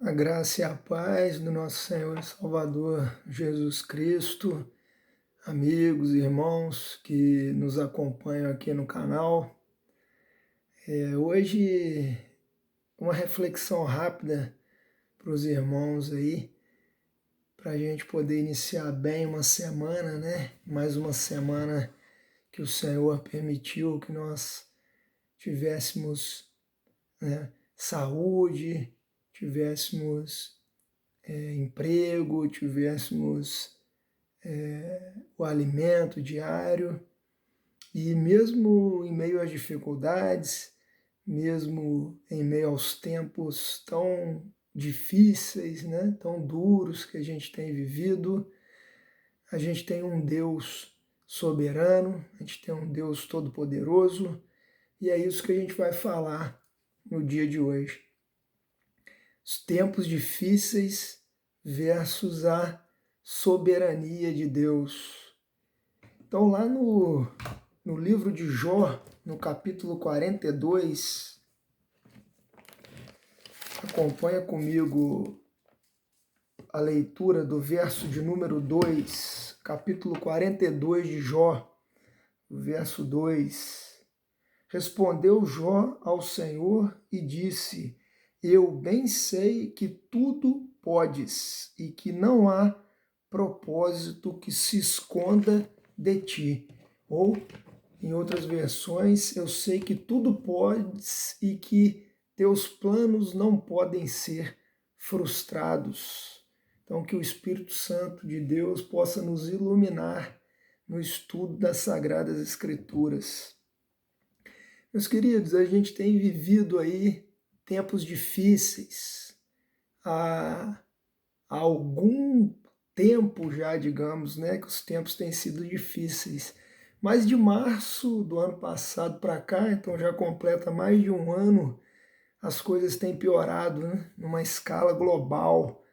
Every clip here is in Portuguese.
A graça e a paz do nosso Senhor e Salvador Jesus Cristo, amigos, irmãos que nos acompanham aqui no canal. Hoje, uma reflexão rápida para os irmãos aí, para a gente poder iniciar bem uma semana, né? Mais uma semana que o Senhor permitiu que nós tivéssemos, né, saúde, tivéssemos emprego, tivéssemos o alimento diário e mesmo em meio às dificuldades, mesmo em meio aos tempos tão difíceis, né, tão duros que a gente tem vivido, a gente tem um Deus soberano, a gente tem um Deus todo-poderoso e é isso que a gente vai falar no dia de hoje. Os tempos difíceis versus a soberania de Deus. Então, lá no livro de Jó, no capítulo 42, acompanha comigo a leitura do verso de número 2, capítulo 42 de Jó, verso 2. Respondeu Jó ao Senhor e disse: Eu bem sei que tudo podes e que não há propósito que se esconda de ti. Ou, em outras versões, eu sei que tudo podes e que teus planos não podem ser frustrados. Então, que o Espírito Santo de Deus possa nos iluminar no estudo das Sagradas Escrituras. Meus queridos, a gente tem vivido aí tempos difíceis. Há algum tempo já, digamos, né, que os tempos têm sido difíceis. Mas de março do ano passado para cá, então já completa mais de um ano, as coisas têm piorado, né, numa escala global,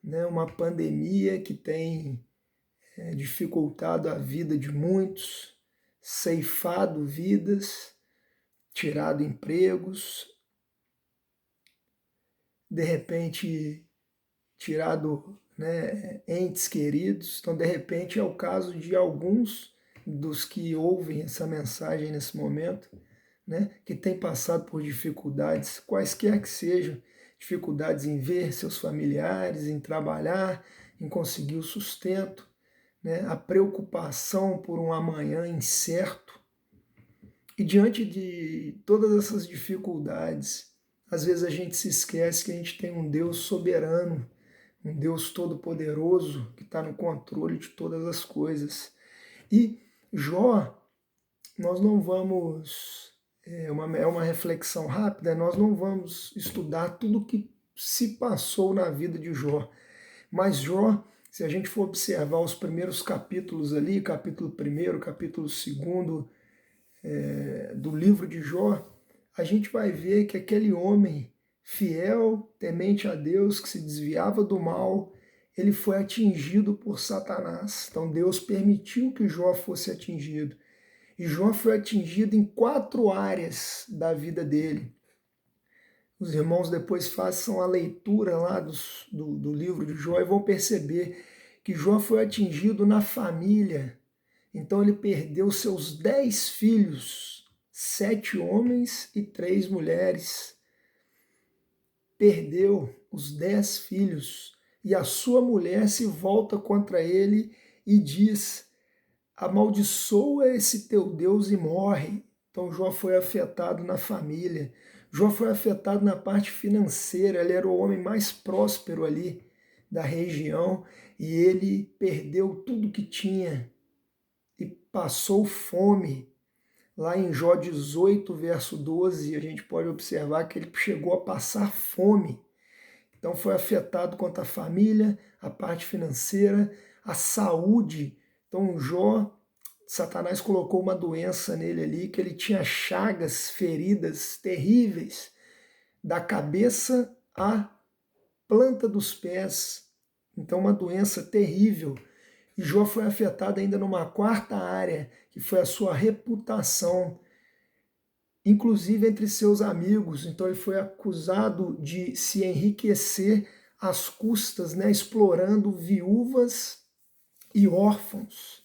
né, uma pandemia que tem dificultado a vida de muitos, ceifado vidas, tirado empregos, de repente tirado, né, entes queridos. Então, de repente, é o caso de alguns dos que ouvem essa mensagem nesse momento, né, que têm passado por dificuldades, quaisquer que sejam, dificuldades em ver seus familiares, em trabalhar, em conseguir o sustento, né, a preocupação por um amanhã incerto. E diante de todas essas dificuldades, às vezes a gente se esquece que a gente tem um Deus soberano, um Deus todo-poderoso que está no controle de todas as coisas. E Jó, nós não vamos, é uma reflexão rápida, nós não vamos estudar tudo o que se passou na vida de Jó. Mas Jó, se a gente for observar os primeiros capítulos ali, capítulo 1º, capítulo 2º, do livro de Jó, a gente vai ver que aquele homem fiel, temente a Deus, que se desviava do mal, ele foi atingido por Satanás. Então Deus permitiu que Jó fosse atingido. E Jó foi atingido em 4 áreas da vida dele. Os irmãos depois façam a leitura lá do livro de Jó e vão perceber que Jó foi atingido na família. Então ele perdeu seus 10 filhos, 7 homens e 3 mulheres. Perdeu os 10 filhos e a sua mulher se volta contra ele e diz: amaldiçoa esse teu Deus e morre. Então Jó foi afetado na família. Jó foi afetado na parte financeira. Ele era o homem mais próspero ali da região e ele perdeu tudo que tinha e passou fome. Lá em Jó 18, verso 12, a gente pode observar que ele chegou a passar fome. Então foi afetado quanto à família, a parte financeira, a saúde. Então Jó, Satanás colocou uma doença nele ali, que ele tinha chagas, feridas terríveis, da cabeça à planta dos pés. Então uma doença terrível. E Jó foi afetado ainda numa 4ª área, que foi a sua reputação. inclusive entre seus amigos. Então ele foi acusado de se enriquecer às custas, né, explorando viúvas e órfãos.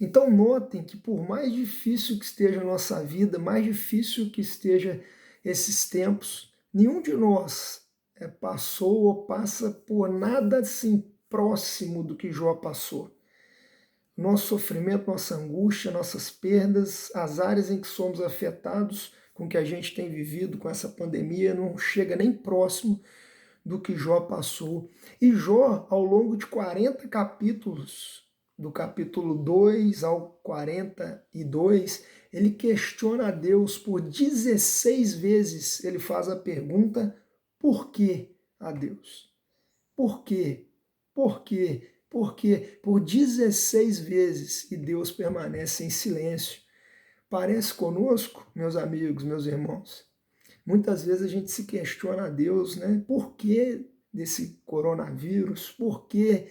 Então notem que por mais difícil que esteja a nossa vida, mais difícil que esteja esses tempos, nenhum de nós passou ou passa por nada assim próximo do que Jó passou. Nosso sofrimento, nossa angústia, nossas perdas, as áreas em que somos afetados com o que a gente tem vivido com essa pandemia, não chega nem próximo do que Jó passou. E Jó, ao longo de 40 capítulos, do capítulo 2 ao 42, ele questiona a Deus por 16 vezes. Ele faz a pergunta: por que a Deus? Por quê? Por quê? Por quê? Por 16 vezes, e Deus permanece em silêncio. Parece conosco, meus amigos, meus irmãos? Muitas vezes a gente se questiona a Deus, né? Por que desse coronavírus? Por que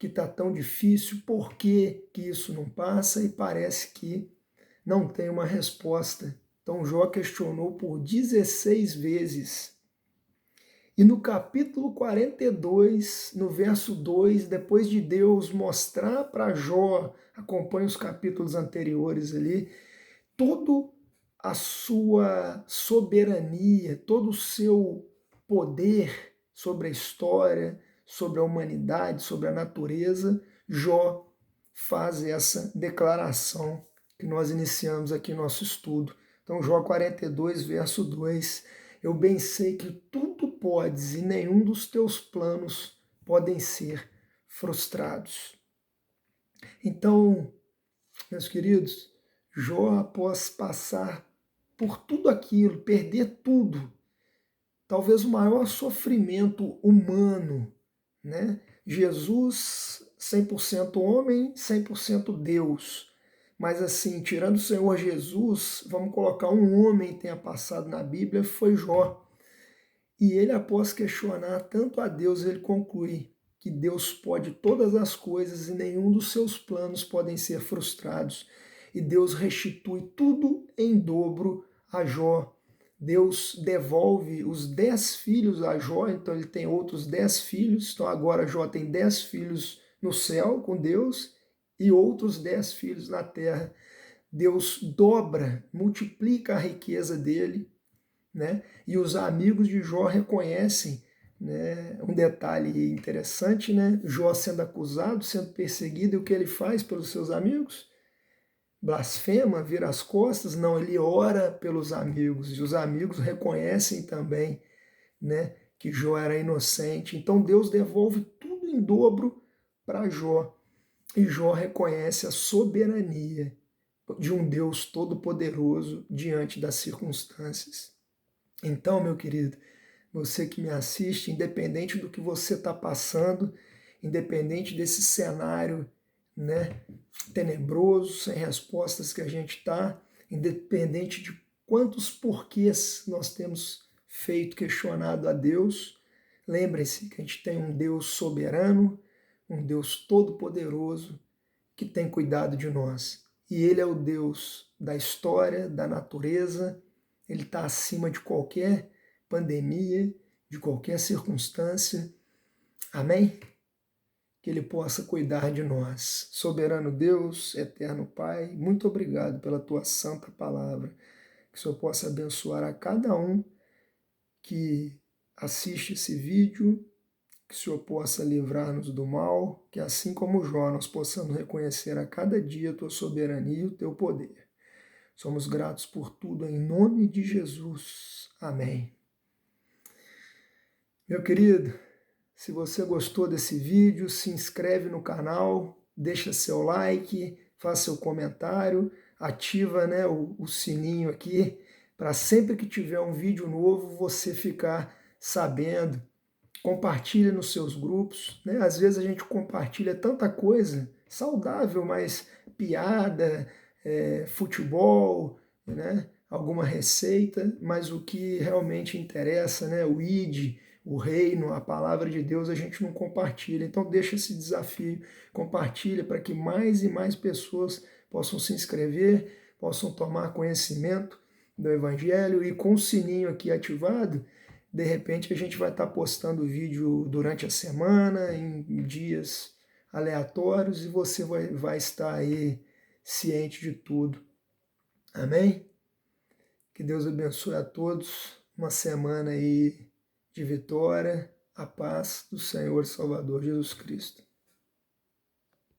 está tão difícil? Por que isso não passa? E parece que não tem uma resposta. Então Jó questionou por 16 vezes. E no capítulo 42, no verso 2, depois de Deus mostrar para Jó, acompanhe os capítulos anteriores ali, todo a sua soberania, todo o seu poder sobre a história, sobre a humanidade, sobre a natureza, Jó faz essa declaração que nós iniciamos aqui no nosso estudo. Então, Jó 42, verso 2, eu bem sei que tudo podes e nenhum dos teus planos podem ser frustrados. Então, meus queridos, Jó, após passar por tudo aquilo, perder tudo, talvez o maior sofrimento humano, né? Jesus, 100% homem, 100% Deus. Mas assim, tirando o Senhor Jesus, vamos colocar um homem que tenha passado na Bíblia, foi Jó. E ele, após questionar tanto a Deus, ele conclui que Deus pode todas as coisas e nenhum dos seus planos podem ser frustrados. E Deus restitui tudo em dobro a Jó. Deus devolve os 10 filhos a Jó, então ele tem outros 10 filhos. Então agora Jó tem 10 filhos no céu com Deus e outros 10 filhos na terra. Deus dobra, multiplica a riqueza dele, né? E os amigos de Jó reconhecem, né, um detalhe interessante, né? Jó sendo acusado, sendo perseguido, e o que ele faz pelos seus amigos? Blasfema, vira as costas? Não, ele ora pelos amigos, e os amigos reconhecem também, né, que Jó era inocente. Então Deus devolve tudo em dobro para Jó, e Jó reconhece a soberania de um Deus todo-poderoso diante das circunstâncias. Então, meu querido, você que me assiste, independente do que você está passando, independente desse cenário, né, tenebroso, sem respostas que a gente está, independente de quantos porquês nós temos feito, questionado a Deus, lembre-se que a gente tem um Deus soberano, um Deus todo-poderoso que tem cuidado de nós. E Ele é o Deus da história, da natureza, Ele está acima de qualquer pandemia, de qualquer circunstância. Amém? Que Ele possa cuidar de nós. Soberano Deus, eterno Pai, muito obrigado pela Tua santa palavra. Que o Senhor possa abençoar a cada um que assiste esse vídeo, que o Senhor possa livrar-nos do mal, que assim como Jó, nós possamos reconhecer a cada dia a Tua soberania e o Teu poder. Somos gratos por tudo, em nome de Jesus. Amém. Meu querido, se você gostou desse vídeo, se inscreve no canal, deixa seu like, faça seu comentário, ativa, né, o sininho aqui, para sempre que tiver um vídeo novo, você ficar sabendo. Compartilha nos seus grupos, né? Às vezes a gente compartilha tanta coisa saudável, mas piada, futebol, né? Alguma receita, mas o que realmente interessa, né? O ID, o reino, a palavra de Deus, a gente não compartilha. Então deixa esse desafio, compartilha para que mais e mais pessoas possam se inscrever, possam tomar conhecimento do Evangelho, e com o sininho aqui ativado, de repente a gente vai estar postando vídeo durante a semana, em dias aleatórios, e você vai estar aí ciente de tudo. Amém? Que Deus abençoe a todos. Uma semana aí de vitória, a paz do Senhor Salvador Jesus Cristo.